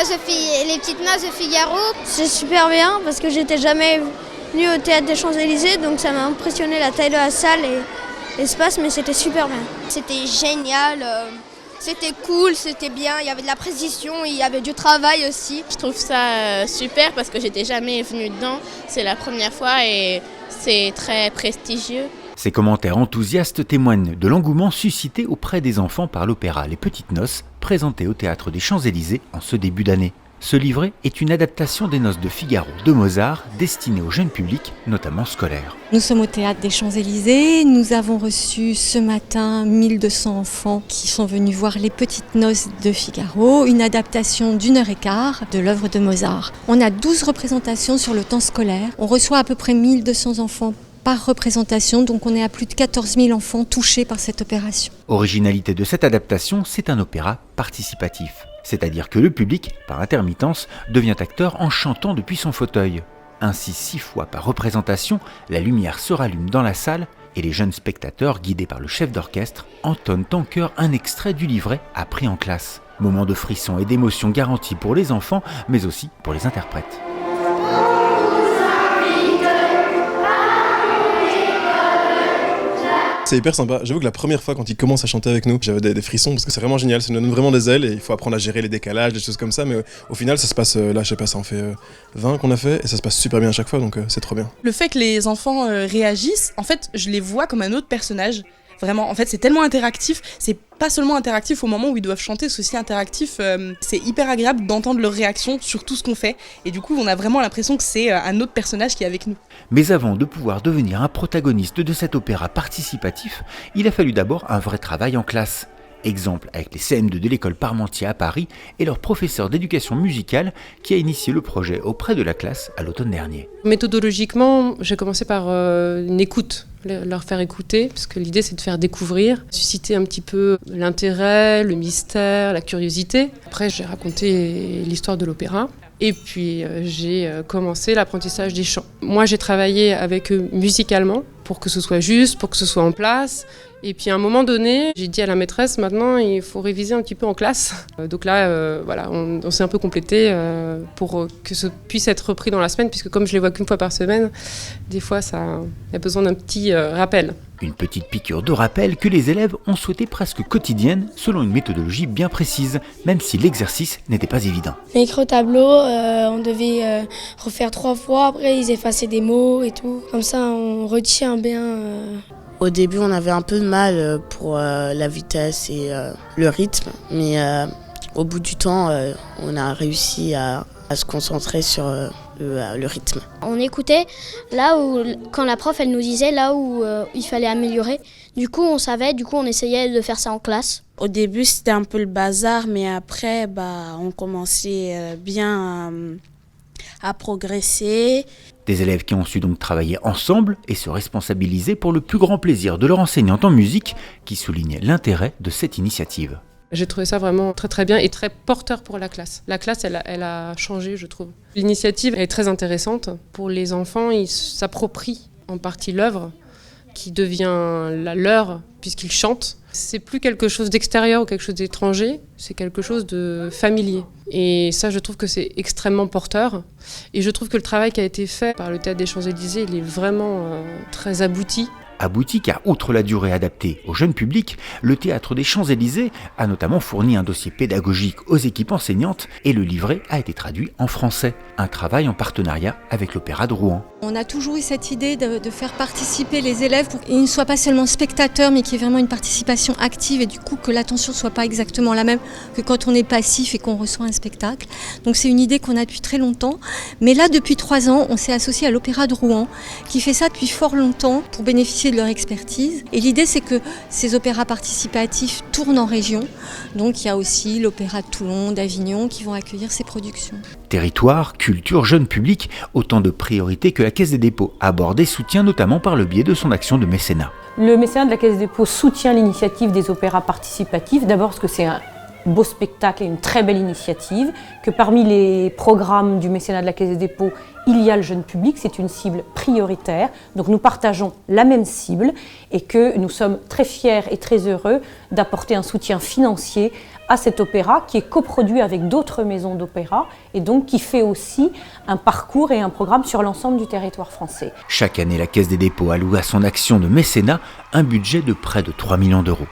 Les petites noces de Figaro. C'est super bien parce que j'étais jamais venue au Théâtre des Champs-Élysées, donc ça m'a impressionné la taille de la salle et l'espace, mais c'était super bien. C'était génial, c'était cool, c'était bien, il y avait de la précision, il y avait du travail aussi. Je trouve ça super parce que j'étais jamais venue dedans, c'est la première fois et c'est très prestigieux. Ces commentaires enthousiastes témoignent de l'engouement suscité auprès des enfants par l'opéra Les Petites Noces, présenté au Théâtre des Champs-Élysées en ce début d'année. Ce livret est une adaptation des Noces de Figaro de Mozart, destinée au jeune public, notamment scolaire. Nous sommes au Théâtre des Champs-Élysées. Nous avons reçu ce matin 1200 enfants qui sont venus voir Les Petites Noces de Figaro, une adaptation d'1h15 de l'œuvre de Mozart. On a 12 représentations sur le temps scolaire. On reçoit à peu près 1200 enfants par représentation, donc on est à plus de 14 000 enfants touchés par cette opération. Originalité de cette adaptation, c'est un opéra participatif. C'est-à-dire que le public, par intermittence, devient acteur en chantant depuis son fauteuil. Ainsi, 6 fois par représentation, la lumière se rallume dans la salle et les jeunes spectateurs, guidés par le chef d'orchestre, entonnent en chœur un extrait du livret appris en classe. Moment de frisson et d'émotion garanti pour les enfants, mais aussi pour les interprètes. C'est hyper sympa. J'avoue que la première fois quand ils commencent à chanter avec nous, j'avais des frissons parce que c'est vraiment génial. Ça nous donne vraiment des ailes et il faut apprendre à gérer les décalages, des choses comme ça. Mais au final, ça se passe, là je sais pas, ça en fait 20 qu'on a fait et ça se passe super bien à chaque fois, donc c'est trop bien. Le fait que les enfants réagissent, en fait, je les vois comme un autre personnage. Vraiment, en fait, c'est tellement interactif. C'est pas seulement interactif au moment où ils doivent chanter, c'est aussi interactif. C'est hyper agréable d'entendre leurs réactions sur tout ce qu'on fait. Et du coup, on a vraiment l'impression que c'est un autre personnage qui est avec nous. Mais avant de pouvoir devenir un protagoniste de cet opéra participatif, il a fallu d'abord un vrai travail en classe. Exemple avec les CM2 de l'école Parmentier à Paris et leur professeur d'éducation musicale qui a initié le projet auprès de la classe à l'automne dernier. Méthodologiquement, j'ai commencé par une écoute, leur faire écouter, parce que l'idée c'est de faire découvrir, susciter un petit peu l'intérêt, le mystère, la curiosité. Après j'ai raconté l'histoire de l'opéra. Et puis j'ai commencé l'apprentissage des chants. Moi j'ai travaillé avec eux musicalement pour que ce soit juste, pour que ce soit en place. Et puis à un moment donné, j'ai dit à la maîtresse, maintenant il faut réviser un petit peu en classe. Donc là, voilà, on s'est un peu complété pour que ce puisse être repris dans la semaine, puisque comme je les vois qu'une fois par semaine, des fois ça a besoin d'un petit rappel. Une petite piqûre de rappel que les élèves ont souhaité presque quotidienne, selon une méthodologie bien précise, même si l'exercice n'était pas évident. L'écrit-au-tableau, on devait refaire 3 fois, après ils effaçaient des mots et tout. Comme ça on retient bien. Au début, on avait un peu de mal pour la vitesse et le rythme, mais au bout du temps, on a réussi à se concentrer sur le rythme. On écoutait là où, quand la prof elle nous disait là où il fallait améliorer. Du coup, on savait, on essayait de faire ça en classe. Au début, c'était un peu le bazar, mais après, on commençait bien à progresser. Des élèves qui ont su donc travailler ensemble et se responsabiliser pour le plus grand plaisir de leur enseignante en musique qui souligne l'intérêt de cette initiative. J'ai trouvé ça vraiment très très bien et très porteur pour la classe. La classe, elle a changé, je trouve. L'initiative est très intéressante. Pour les enfants, ils s'approprient en partie l'œuvre qui devient la leur puisqu'ils chantent. C'est plus quelque chose d'extérieur ou quelque chose d'étranger, c'est quelque chose de familier. Et ça, je trouve que c'est extrêmement porteur. Et je trouve que le travail qui a été fait par le Théâtre des Champs-Élysées, il est vraiment très abouti. Abouti car, outre la durée adaptée au jeune public, le Théâtre des Champs-Élysées a notamment fourni un dossier pédagogique aux équipes enseignantes et le livret a été traduit en français. Un travail en partenariat avec l'Opéra de Rouen. On a toujours eu cette idée de faire participer les élèves pour qu'ils ne soient pas seulement spectateurs, mais qu'il y ait vraiment une participation active et du coup que l'attention ne soit pas exactement la même que quand on est passif et qu'on reçoit un spectacle. Donc c'est une idée qu'on a depuis très longtemps. Mais là, depuis 3 ans, on s'est associé à l'Opéra de Rouen qui fait ça depuis fort longtemps pour bénéficier de leur expertise. Et l'idée, c'est que ces opéras participatifs tournent en région. Donc il y a aussi l'Opéra de Toulon, d'Avignon qui vont accueillir ces productions. Territoire, culture, jeune public, autant de priorités que la Caisse des dépôts aborde et soutient notamment par le biais de son action de mécénat. Le mécénat de la Caisse des dépôts soutient l'initiative des opéras participatifs, d'abord parce que c'est un beau spectacle et une très belle initiative, que parmi les programmes du mécénat de la Caisse des dépôts, il y a le jeune public, c'est une cible prioritaire, donc nous partageons la même cible et que nous sommes très fiers et très heureux d'apporter un soutien financier à cet opéra qui est coproduit avec d'autres maisons d'opéra et donc qui fait aussi un parcours et un programme sur l'ensemble du territoire français. Chaque année, la Caisse des dépôts alloue à son action de mécénat un budget de près de 3 millions d'euros.